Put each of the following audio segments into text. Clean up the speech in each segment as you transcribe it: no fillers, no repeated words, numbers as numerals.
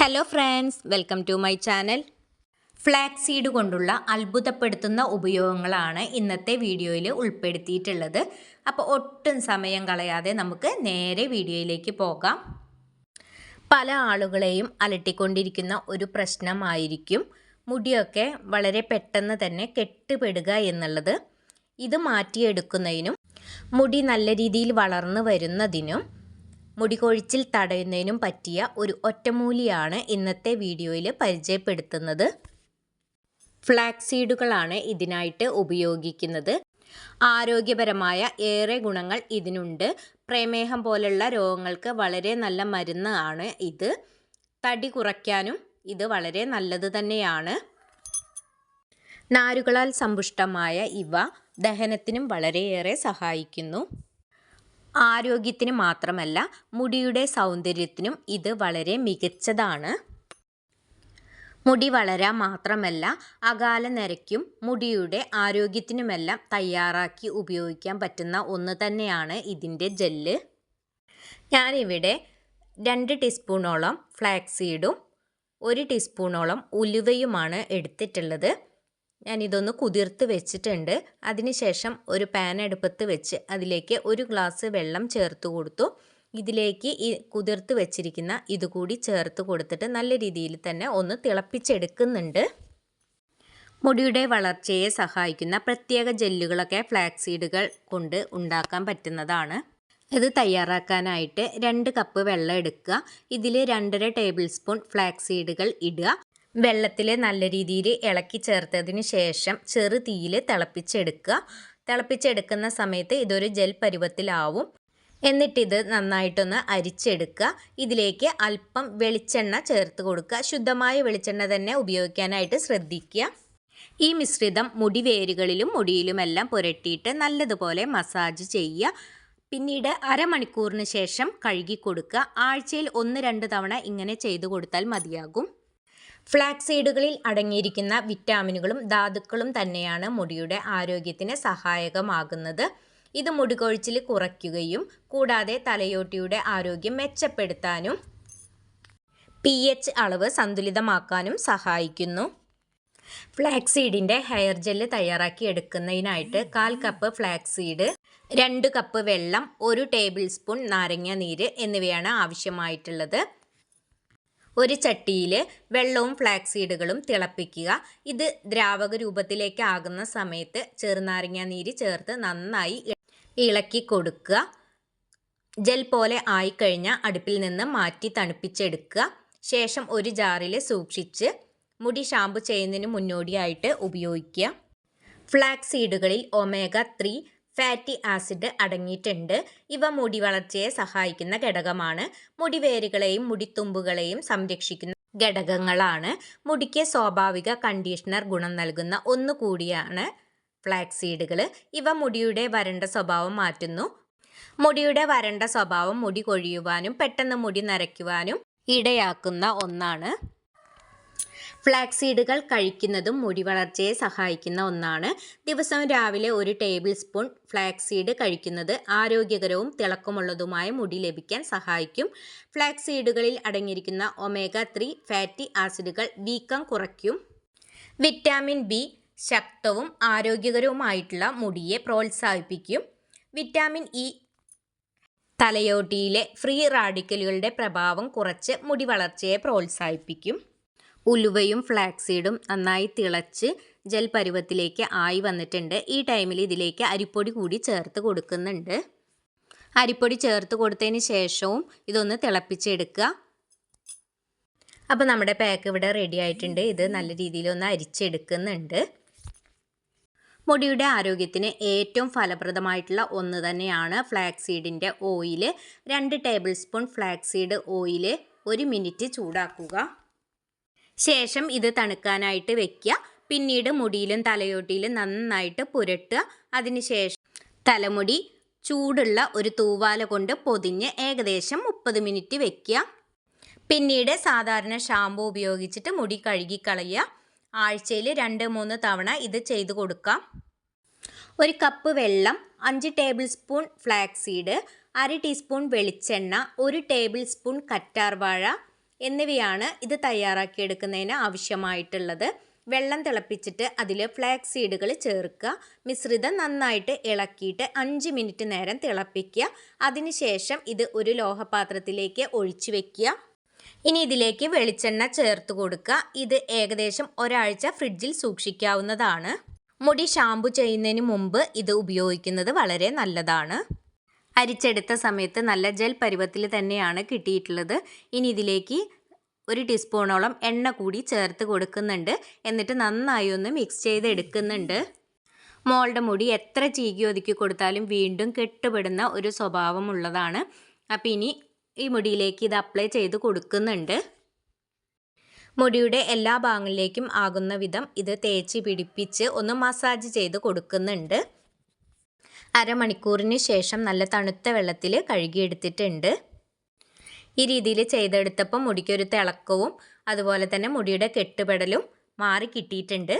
Hello friends, welcome to my channel. Flax seed കൊണ്ടുള്ള അത്ഭുതപ്പെടുത്തുന്ന ഉപയോഗങ്ങളാണ് ഇന്നത്തെ വീഡിയോയിൽ ഉൾപ്പെടുത്തിയിട്ടുള്ളത്. അപ്പോൾ ഒട്ടും സമയം കളയാതെ നമുക്ക് നേരെ വീഡിയോയിലേക്ക് പോകാം. പല ആളുകളെയും അലട്ടിക്കൊണ്ടിരിക്കുന്ന ഒരു പ്രശ്നമായിരിക്കും മുടിയൊക്കെ വളരെ പെട്ടെന്ന് തന്നെ കെട്ടുപെടുക എന്നുള്ളത്. ഇത് മാറ്റിയെടുക്കുന്നതിനും മുടി നല്ല രീതിയിൽ വളർന്നു വരുന്നതിനും മുടി കൊഴിച്ചിൽ തടയുന്നതിനും പറ്റിയ ഒരു ഒറ്റമൂലിയാണ് ഇന്നത്തെ വീഡിയോയിൽ പരിചയപ്പെടുത്തുന്നത്. ഫ്ലാക്സ് സീഡുകളാണ് ഇതിനായിട്ട് ഉപയോഗിക്കുന്നത്. ആരോഗ്യപരമായ ഏറെ ഗുണങ്ങൾ ഇതിനുണ്ട്. പ്രമേഹം പോലുള്ള രോഗങ്ങൾക്ക് വളരെ നല്ല മരുന്ന് ആണ് ഇത്. തടി കുറയ്ക്കാനും ഇത് വളരെ നല്ലത് തന്നെയാണ്. നാരുകളാൽ സമ്പുഷ്ടമായ ഇവ ദഹനത്തിനും വളരെയേറെ സഹായിക്കുന്നു. ആരോഗ്യത്തിന് മാത്രമല്ല, മുടിയുടെ സൗന്ദര്യത്തിനും ഇത് വളരെ മികച്ചതാണ്. മുടി വളരാൻ മാത്രമല്ല, അകാല നരയ്ക്കും മുടിയുടെ ആരോഗ്യത്തിനുമെല്ലാം തയ്യാറാക്കി ഉപയോഗിക്കാൻ പറ്റുന്ന ഒന്ന് തന്നെയാണ് ഇതിൻ്റെ ജെല്ല്. ഞാനിവിടെ 2 ടീസ്പൂണോളം ഫ്ലാക്സ് സീഡും 1 ടീസ്പൂണോളം ഉലുവയുമാണ് എടുത്തിട്ടുള്ളത്. ഞാനിതൊന്ന് കുതിർത്ത് വെച്ചിട്ടുണ്ട്. അതിനുശേഷം ഒരു പാൻ അടുപ്പത്ത് വെച്ച് അതിലേക്ക് 1 ഗ്ലാസ് വെള്ളം ചേർത്ത് കൊടുത്തു. ഇതിലേക്ക് ഈ കുതിർത്ത് വെച്ചിരിക്കുന്ന ഇതുകൂടി ചേർത്ത് കൊടുത്തിട്ട് നല്ല രീതിയിൽ തന്നെ ഒന്ന് തിളപ്പിച്ചെടുക്കുന്നുണ്ട്. മുടിയുടെ വളർച്ചയെ സഹായിക്കുന്ന പ്രത്യേക ജെല്ലുകളൊക്കെ ഫ്ലാക്സ് സീഡുകൾ കൊണ്ട് ഉണ്ടാക്കാൻ പറ്റുന്നതാണ്. ഇത് തയ്യാറാക്കാനായിട്ട് 2 കപ്പ് വെള്ളം എടുക്കുക. ഇതിൽ 2.5 ടേബിൾ സ്പൂൺ ഫ്ലാക്സ് സീഡുകൾ ഇടുക. വെള്ളത്തിൽ നല്ല രീതിയിൽ ഇളക്കി ചേർത്തതിന് ശേഷം ചെറു തീയിൽ തിളപ്പിച്ചെടുക്കുക. തിളപ്പിച്ചെടുക്കുന്ന സമയത്ത് ഇതൊരു ജെൽ പരുവത്തിലാവും. എന്നിട്ടിത് നന്നായിട്ടൊന്ന് അരിച്ചെടുക്കുക. ഇതിലേക്ക് അല്പം വെളിച്ചെണ്ണ ചേർത്ത് കൊടുക്കുക. ശുദ്ധമായ വെളിച്ചെണ്ണ തന്നെ ഉപയോഗിക്കാനായിട്ട് ശ്രദ്ധിക്കുക. ഈ മിശ്രിതം മുടി വേരുകളിലും മുടിയിലുമെല്ലാം പുരട്ടിയിട്ട് നല്ലതുപോലെ മസാജ് ചെയ്യുക. പിന്നീട് അരമണിക്കൂറിന് ശേഷം കഴുകി കൊടുക്കുക. ആഴ്ചയിൽ 1-2 തവണ ഇങ്ങനെ ചെയ്തു കൊടുത്താൽ മതിയാകും. ഫ്ലാക്സ് സീഡുകളിൽ അടങ്ങിയിരിക്കുന്ന വിറ്റാമിനുകളും ധാതുക്കളും തന്നെയാണ് മുടിയുടെ ആരോഗ്യത്തിന് സഹായകമാകുന്നത്. ഇത് മുടി കൊഴിച്ചിൽ കുറയ്ക്കുകയും കൂടാതെ തലയോട്ടിയുടെ ആരോഗ്യം മെച്ചപ്പെടുത്താനും pH അളവ് സന്തുലിതമാക്കാനും സഹായിക്കുന്നു. ഫ്ലാക്സ് സീഡിൻ്റെ ഹെയർ ജെല്ല് തയ്യാറാക്കി എടുക്കുന്നതിനായിട്ട് 1/4 കപ്പ് ഫ്ലാക്സ് സീഡ്, 2 കപ്പ് വെള്ളം, 1 ടേബിൾ സ്പൂൺ നാരങ്ങ നീര് എന്നിവയാണ് ആവശ്യമായിട്ടുള്ളത്. ഒരു ചട്ടിയിൽ വെള്ളവും ഫ്ലാക്സ് സീഡുകളും തിളപ്പിക്കുക. ഇത് ദ്രാവക രൂപത്തിലേക്ക് ആകുന്ന സമയത്ത് ചെറുനാരങ്ങ നീര് ചേർത്ത് നന്നായി ഇളക്കി കൊടുക്കുക. ജെൽ പോലെ ആയിക്കഴിഞ്ഞാൽ അടുപ്പിൽ നിന്ന് മാറ്റി തണുപ്പിച്ചെടുക്കുക. ശേഷം ഒരു ജാറിൽ സൂക്ഷിച്ച് മുടി ഷാമ്പു ചെയ്യുന്നതിന് മുന്നോടിയായിട്ട് ഉപയോഗിക്കുക. ഫ്ലാക്സ് സീഡുകളിൽ ഒമേഗ 3 ഫാറ്റി ആസിഡ് അടങ്ങിയിട്ടുണ്ട്. ഇവ മുടി വളർച്ചയെ സഹായിക്കുന്ന ഘടകമാണ്. മുടിവേരുകളെയും മുടിത്തുമ്പുകളെയും സംരക്ഷിക്കുന്ന ഘടകങ്ങളാണ്. മുടിക്ക് സ്വാഭാവിക കണ്ടീഷണർ ഗുണം നൽകുന്ന ഒന്നുകൂടിയാണ് ഫ്ലാക്സ് സീഡുകൾ. ഇവ മുടിയുടെ വരണ്ട സ്വഭാവം മാറ്റുന്നു. മുടിയുടെ വരണ്ട സ്വഭാവം മുടി കൊഴിയുവാനും പെട്ടെന്ന് മുടി നരയ്ക്കുവാനും ഇടയാക്കുന്ന ഒന്നാണ്. ഫ്ലാക്സ് സീഡുകൾ കഴിക്കുന്നതും മുടി വളർച്ചയെ സഹായിക്കുന്ന ഒന്നാണ്. ദിവസവും രാവിലെ 1 ടേബിൾ സ്പൂൺ ഫ്ലാക്സ് സീഡ് കഴിക്കുന്നത് ആരോഗ്യകരവും തിളക്കമുള്ളതുമായ മുടി ലഭിക്കാൻ സഹായിക്കും. ഫ്ലാക്സ് സീഡുകളിൽ അടങ്ങിയിരിക്കുന്ന ഒമേഗ 3 ഫാറ്റി ആസിഡുകൾ വീക്കം കുറയ്ക്കും. വിറ്റാമിൻ ബി ശക്തവും ആരോഗ്യകരവുമായിട്ടുള്ള മുടിയെ പ്രോത്സാഹിപ്പിക്കും. വിറ്റാമിൻ ഇ തലയോട്ടിയിലെ ഫ്രീ റാഡിക്കലുകളുടെ പ്രഭാവം കുറച്ച് മുടി വളർച്ചയെ പ്രോത്സാഹിപ്പിക്കും. ഉലുവയും ഫ്ലാക്സ് സീഡും നന്നായി തിളച്ച് ജെൽ പരുവത്തിലേക്ക് ആയി വന്നിട്ടുണ്ട്. ഈ ടൈമിൽ ഇതിലേക്ക് അരിപ്പൊടി കൂടി ചേർത്ത് കൊടുക്കുന്നുണ്ട്. അരിപ്പൊടി ചേർത്ത് കൊടുത്തതിന് ശേഷവും ഇതൊന്ന് തിളപ്പിച്ചെടുക്കുക. അപ്പോൾ നമ്മുടെ പാക്ക് ഇവിടെ റെഡി ആയിട്ടുണ്ട്. ഇത് നല്ല രീതിയിൽ ഒന്ന് അരിച്ചെടുക്കുന്നുണ്ട്. മുടിയുടെ ആരോഗ്യത്തിന് ഏറ്റവും ഫലപ്രദമായിട്ടുള്ള ഒന്ന് തന്നെയാണ് ഫ്ലാക്സ് സീഡിൻ്റെ oil. 2 tablespoon flax seed oil 1 minute ചൂടാക്കുക. ശേഷം ഇത് തണുക്കാനായിട്ട് വെക്കുക. പിന്നീട് മുടിയിലും തലയോട്ടിയിലും നന്നായിട്ട് പുരട്ടുക. അതിനുശേഷം തലമുടി ചൂടുള്ള ഒരു തൂവാല കൊണ്ട് പൊതിഞ്ഞ് ഏകദേശം 30 മിനിറ്റ് വെക്കുക. പിന്നീട് സാധാരണ ഷാമ്പു ഉപയോഗിച്ചിട്ട് മുടി കഴുകിക്കളയുക. ആഴ്ചയിൽ 2-3 തവണ ഇത് ചെയ്തു കൊടുക്കാം. 1 കപ്പ് വെള്ളം, 5 tablespoon flax seed, 1/2 teaspoon വെളിച്ചെണ്ണ, 1 ടേബിൾ സ്പൂൺ കറ്റാർവാഴ, എന്നിവയാണ് ഇത് തയ്യാറാക്കിയെടുക്കുന്നതിന് ആവശ്യമായിട്ടുള്ളത്. വെള്ളം തിളപ്പിച്ചിട്ട് അതിൽ ഫ്ലാക്സ് സീഡുകൾ ചേർക്കുക. മിശ്രിതം നന്നായിട്ട് ഇളക്കിയിട്ട് 5 മിനിറ്റ് നേരം തിളപ്പിക്കുക. അതിനുശേഷം ഇത് ഒരു ലോഹപാത്രത്തിലേക്ക് ഒഴിച്ചു വെക്കുക. ഇനി ഇതിലേക്ക് വെളിച്ചെണ്ണ ചേർത്ത് കൊടുക്കുക. ഇത് ഏകദേശം ഒരാഴ്ച ഫ്രിഡ്ജിൽ സൂക്ഷിക്കാവുന്നതാണ്. മുടി ഷാമ്പു ചെയ്യുന്നതിന് മുമ്പ് ഇത് ഉപയോഗിക്കുന്നത് വളരെ നല്ലതാണ്. അരിച്ചെടുത്ത സമയത്ത് നല്ല ജെൽ പരുവത്തിൽ തന്നെയാണ് കിട്ടിയിട്ടുള്ളത്. ഇനി ഇതിലേക്ക് 1 ടീസ്പൂണോളം എണ്ണ കൂടി ചേർത്ത് കൊടുക്കുന്നുണ്ട്. എന്നിട്ട് നന്നായി ഒന്ന് മിക്സ് ചെയ്തെടുക്കുന്നുണ്ട്. മോളുടെ മുടി എത്ര ചീകി ഒതുക്കി കൊടുത്താലും വീണ്ടും കെട്ടുപെടുന്ന ഒരു സ്വഭാവമുള്ളതാണ്. അപ്പോൾ ഇനി ഈ മുടിയിലേക്ക് ഇത് അപ്ലൈ ചെയ്ത് കൊടുക്കുന്നുണ്ട്. മുടിയുടെ എല്ലാ ഭാഗങ്ങളിലേക്കും ആകുന്ന വിധം ഇത് തേച്ച് പിടിപ്പിച്ച് ഒന്ന് മസാജ് ചെയ്ത് കൊടുക്കുന്നുണ്ട്. അരമണിക്കൂറിന് ശേഷം നല്ല തണുത്ത വെള്ളത്തിൽ കഴുകിയെടുത്തിട്ടുണ്ട്. ഈ രീതിയിൽ ചെയ്തെടുത്തപ്പോൾ മുടിക്കൊരു തിളക്കവും അതുപോലെ തന്നെ മുടിയുടെ കെട്ടുപെടലും മാറി കിട്ടിയിട്ടുണ്ട്.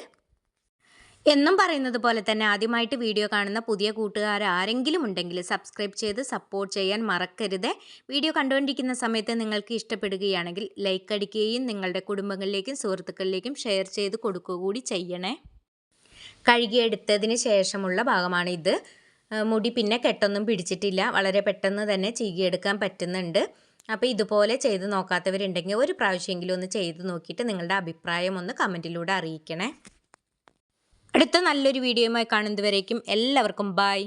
എന്നും പറയുന്നത് പോലെ തന്നെ ആദ്യമായിട്ട് വീഡിയോ കാണുന്ന പുതിയ കൂട്ടുകാർ ആരെങ്കിലും ഉണ്ടെങ്കിൽ സബ്സ്ക്രൈബ് ചെയ്ത് സപ്പോർട്ട് ചെയ്യാൻ മറക്കരുത്. വീഡിയോ കണ്ടുകൊണ്ടിരിക്കുന്ന സമയത്ത് നിങ്ങൾക്ക് ഇഷ്ടപ്പെടുകയാണെങ്കിൽ ലൈക്ക് അടിക്കുകയും നിങ്ങളുടെ കുടുംബങ്ങളിലേക്കും സുഹൃത്തുക്കളിലേക്കും ഷെയർ ചെയ്ത് കൊടുക്കുക കൂടി ചെയ്യണേ. കഴുകിയെടുത്തതിന് ശേഷമുള്ള ഭാഗമാണിത്. മുടി പിന്നെ കെട്ടൊന്നും പിടിച്ചിട്ടില്ല. വളരെ പെട്ടെന്ന് തന്നെ ചീകിയെടുക്കാൻ പറ്റുന്നുണ്ട്. അപ്പോൾ ഇതുപോലെ ചെയ്ത് നോക്കാത്തവരുണ്ടെങ്കിൽ ഒരു പ്രാവശ്യമെങ്കിലും ഒന്ന് ചെയ്ത് നോക്കിയിട്ട് നിങ്ങളുടെ അഭിപ്രായം ഒന്ന് കമൻറ്റിലൂടെ അറിയിക്കണേ. അടുത്ത നല്ലൊരു വീഡിയോയുമായി കാണുന്നതുവരേക്കും എല്ലാവർക്കും ബൈ.